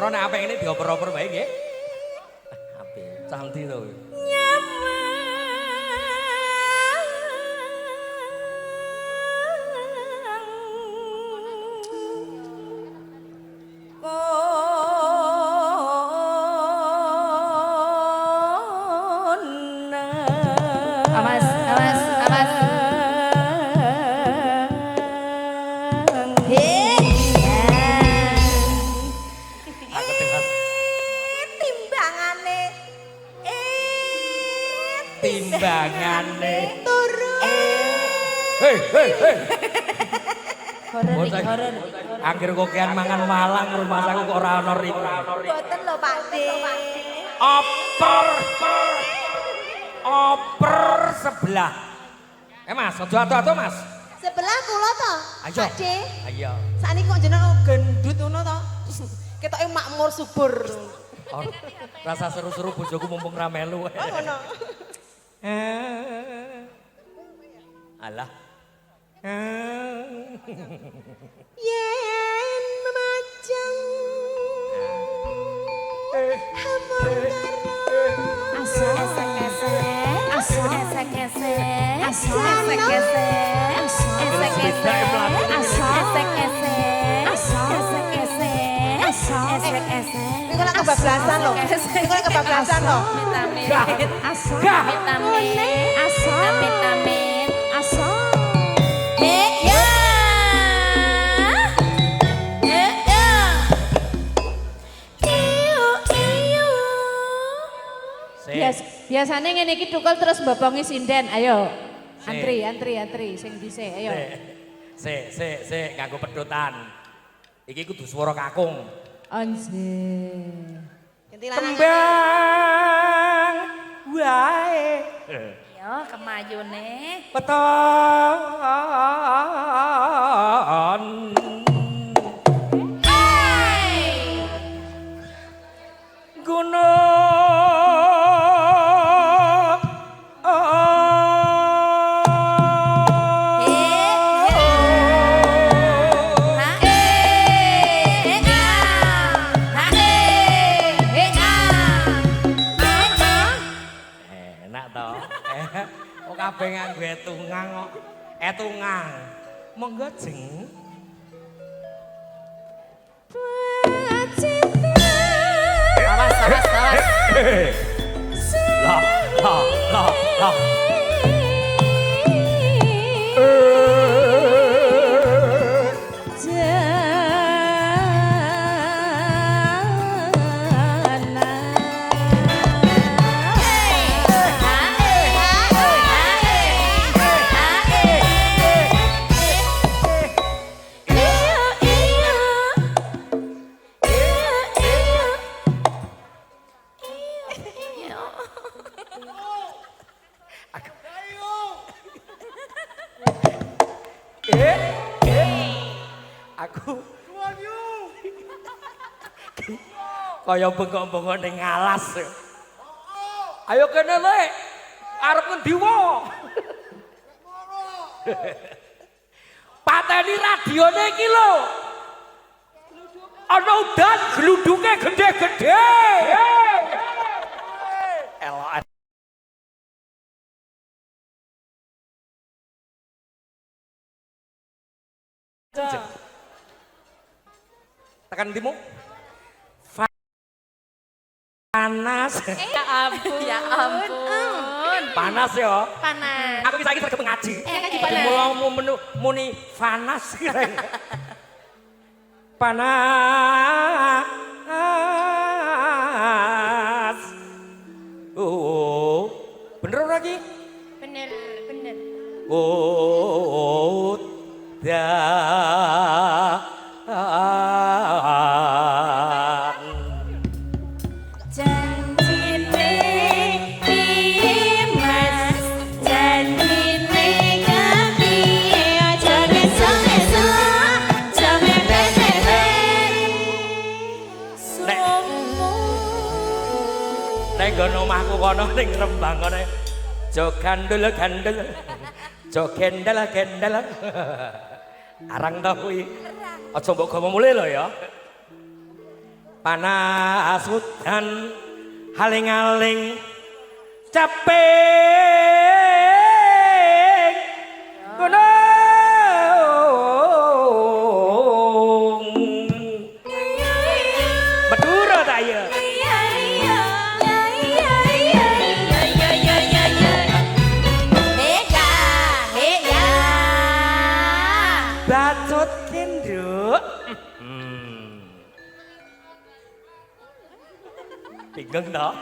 swara nek apik ngene dioper-oper wae nggih. Apik, cantik to. Timbangane turu. Hei. Horor. Angger kokean mangan malang rumah saku kok ora ana rimu. Mboten lho Pak De. Oper sebelah. Mas, aja atu-atu Mas. Sebelah kula to. Ayo. Pak De. Ayo. Sakniki kok jenengan gendut ngono to. Ketoke makmur subur. Rasa seru-seru bojoku mumpung ra melu. Oh ngono. Alah. Yen memajang kebablasan loh. Ini kebablasan loh. Vitamin. Biasanya ngene iki tukul terus mbobongi sinden. Ayo. Antri sing dhisik. Ayo. Sik, nganggo pedotan. Iki kudu swara kakung. Anjir. Tembang wae. Yo kemayune. Peton. Gunung. Kabeh nganggo etungang kok. Etungang. Monggo jeng. Awas. Lah. Aku kaya bengkok-bengkok ning alas. Ayo kene Lek. Arep ngendi wae? Pateni radione iki lho. Ana udan gludunge gede-gede. Elok. Tekan timu. Panas. Ya ampun. Panas ya. Panas. Aku saiki sregep ngaji. Ngaji panas. Mula muni panas. Panas. Oh. Bener lagi? Bener. Oh. Nggon omahku kono ning Rembang kono. Jo gandul. Jo gendel. Arang to kuwi. Aja mbok gawa mulih lho ya. panas udan haling-aling capek gunung Madura ta ya Bacut kenduk bingung đó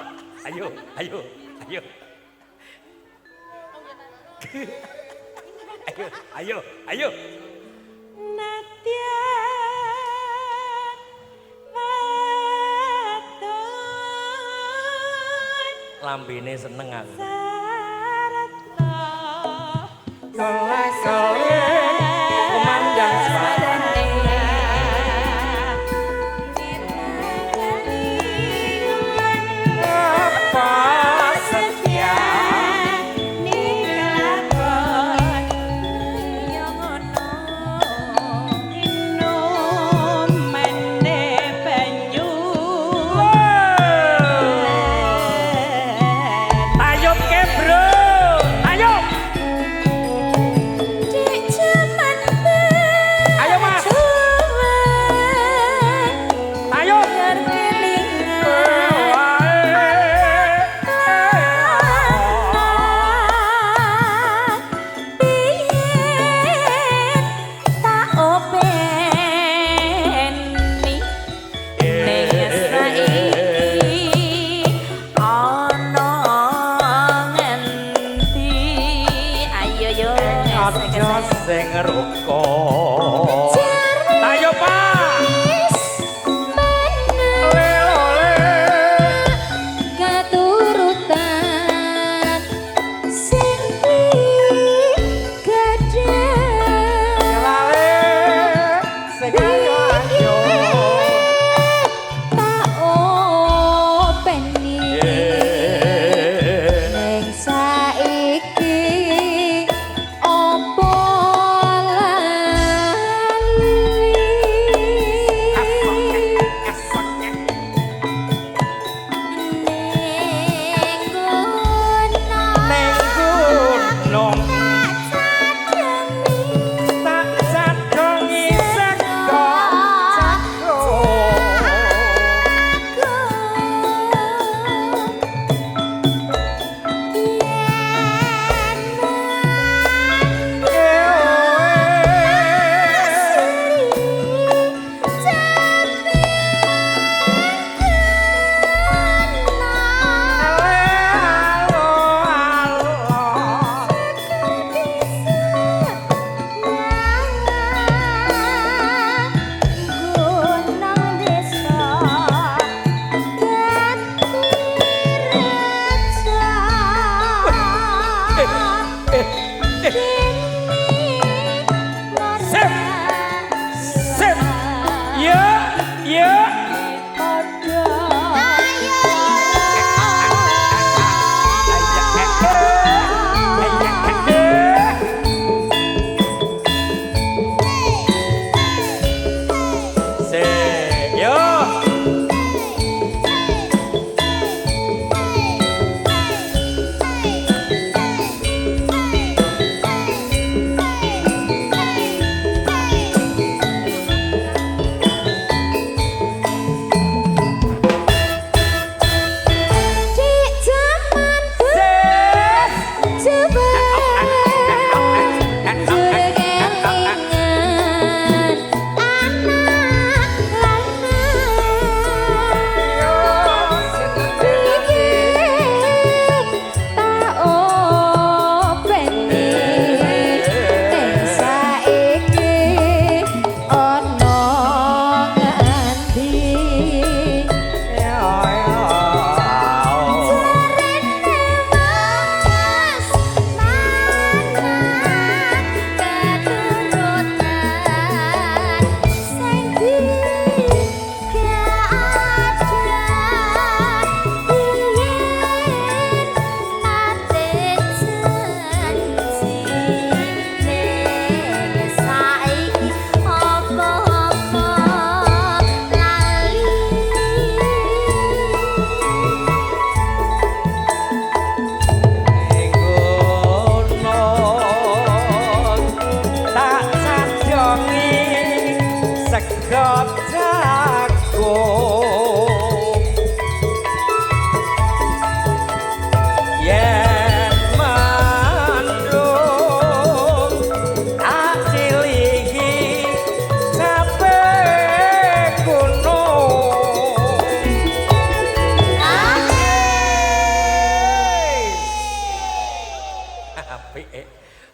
ayo ayo ayo ayo ayo ayo lambene seneng aku kumandang sing rukun ayo Pak katurutan sing gede lale sing ayo tak openi ning saiki opo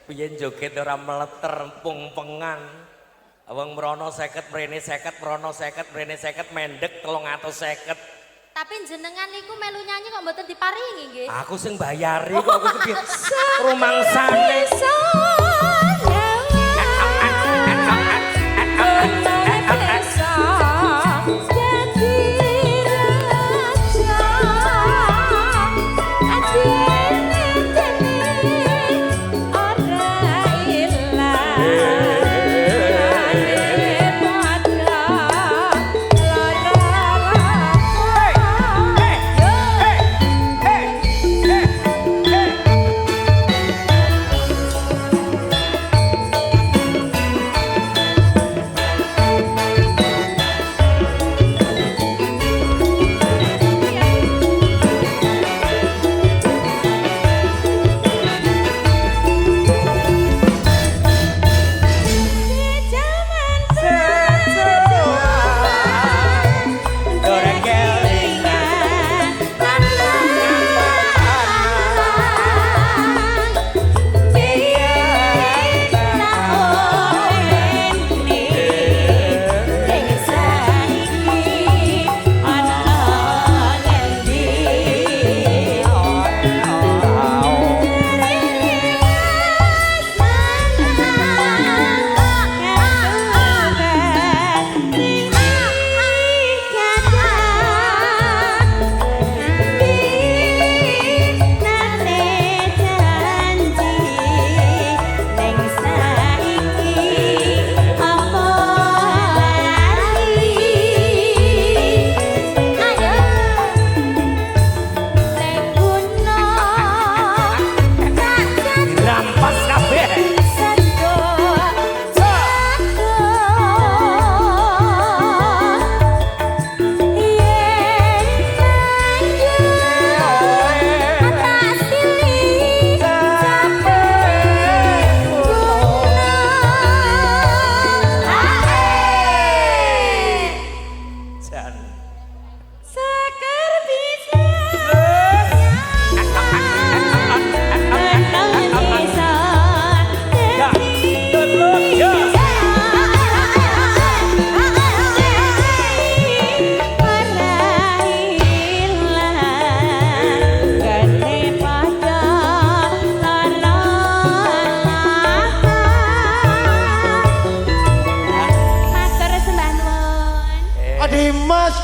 Piye joget ora meleter pung-pengan. Wong mrono 50 mrene 50 mrono 50 mrene 50 mendek 350. Tapi jenengan niku melu nyanyi kok mboten diparingi nggih. Aku sing bayari kok aku kepiye. Rumangsane.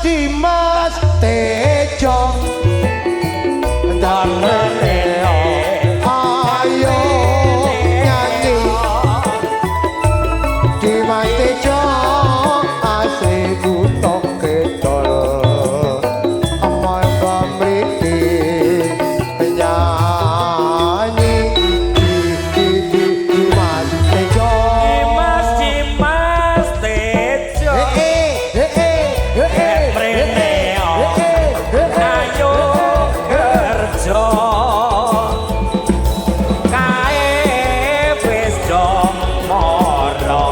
Dimas Tejo Danane ayo nyanyi Dimas Tejo asli kutok kedol amal pamriti nyanyi Dimas Tejo Dimas Tejo ayo kerja kae wis dong mara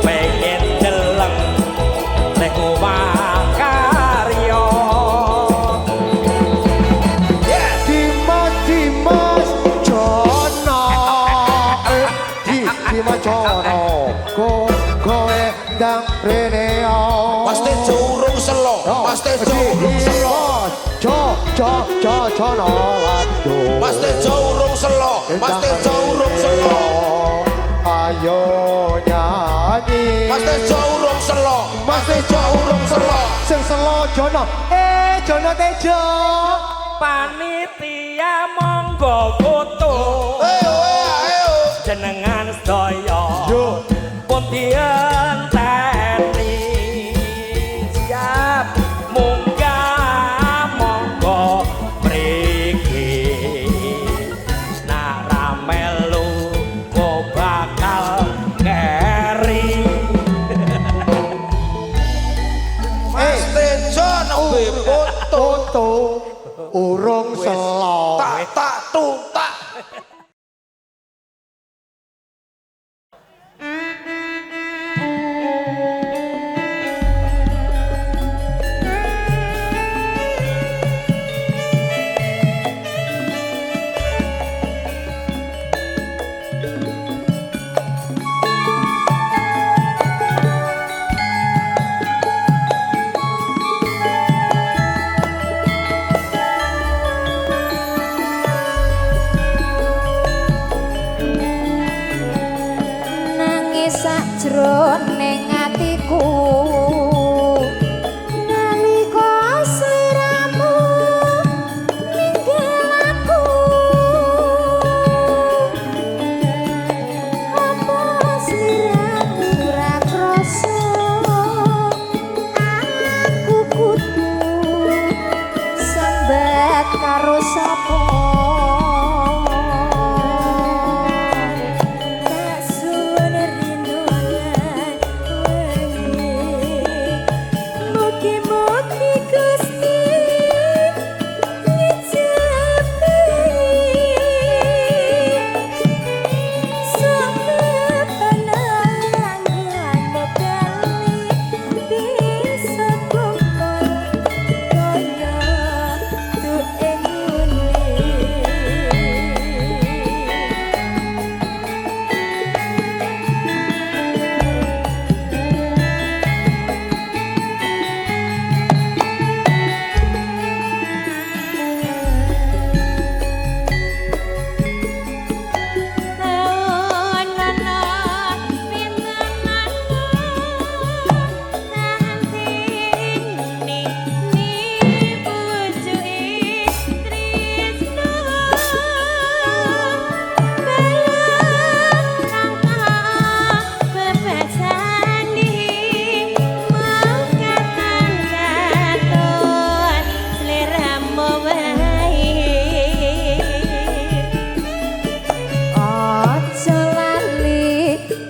pengen deleng nek karya Dimas Jono Dimas Jono kowe ndang rene Mas Tejo urung selo, Mas Tejo urung selo. Jono waduh Mas Tejo urung selo, Mas Tejo urung selo. Ayo nyanyi Mas Tejo urung selo, Mas Tejo urung selo. sing selo Jono Jono Tejo panitia monggo foto Ayo. jenengan sedaya Yo. pun dienteni siap munggah monggo mriki nak ra melu kok bakal keri Mas Tejo nembe foto. Toto urung selo Tak tuntak. sajroning atiku nalika sliramu ninggal aku apa sliramu ora krasa aku kudu sambat karo sapa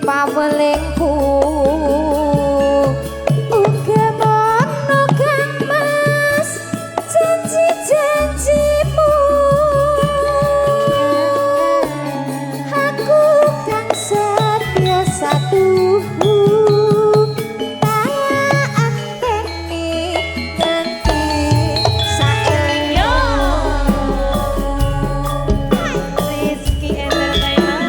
pawelingku uga mono kang mas janji-janjimu aku kang setia satu tak anteni nganti saelinyo Rizky Entertainment.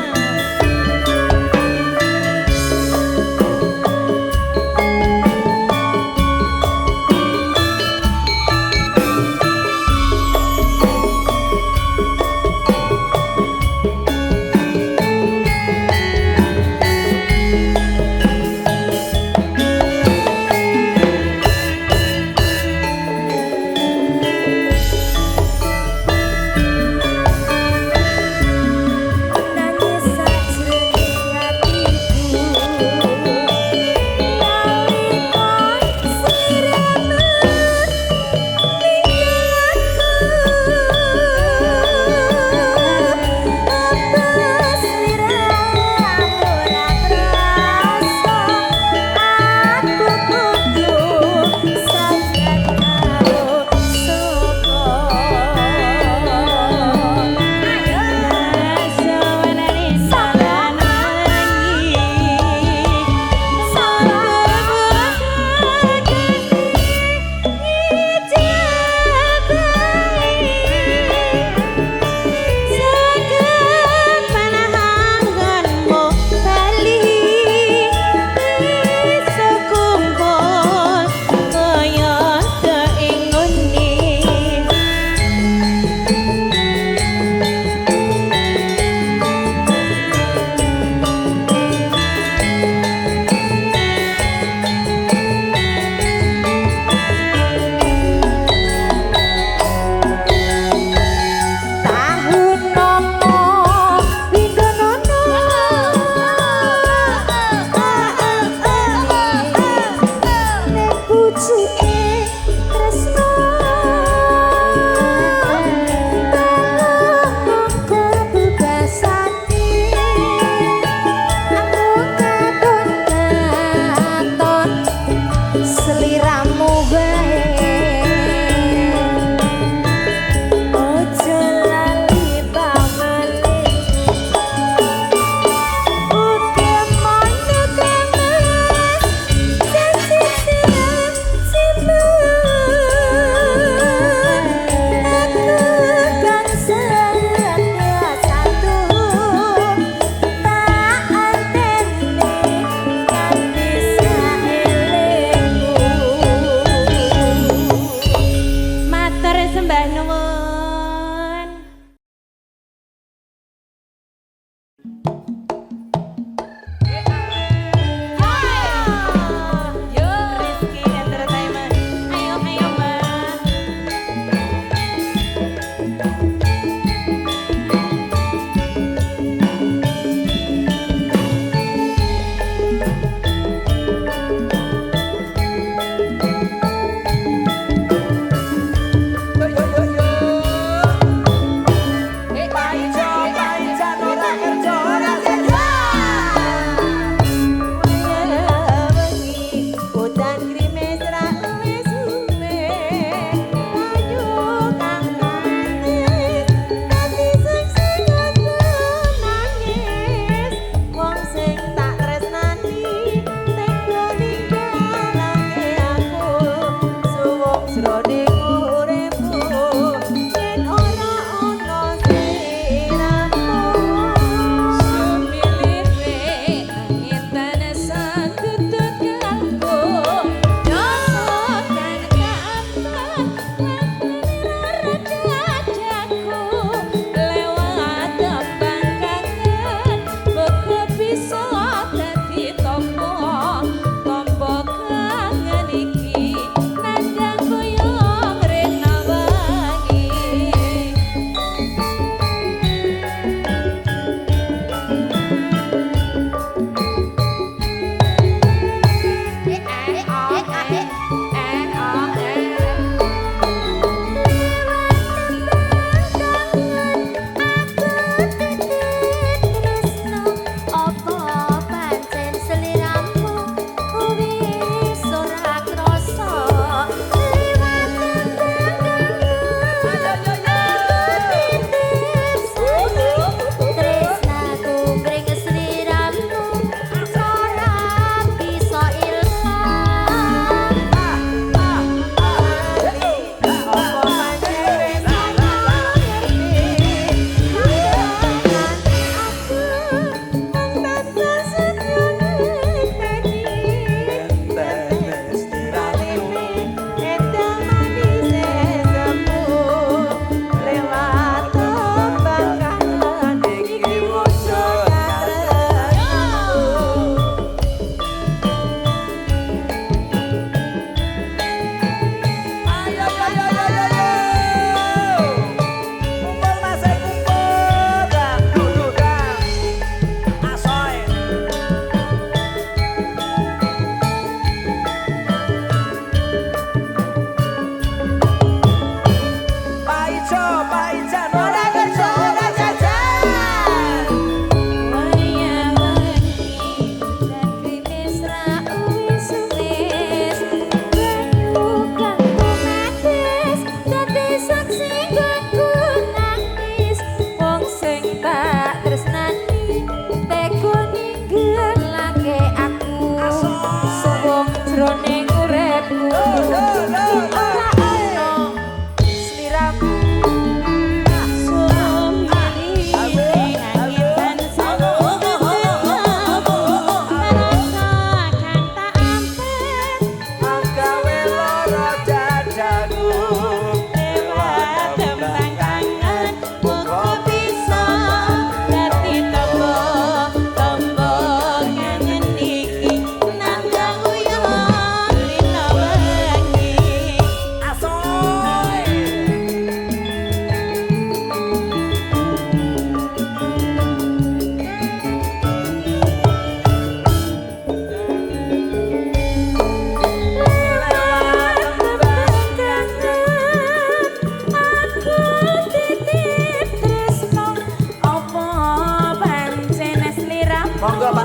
Monggo Pak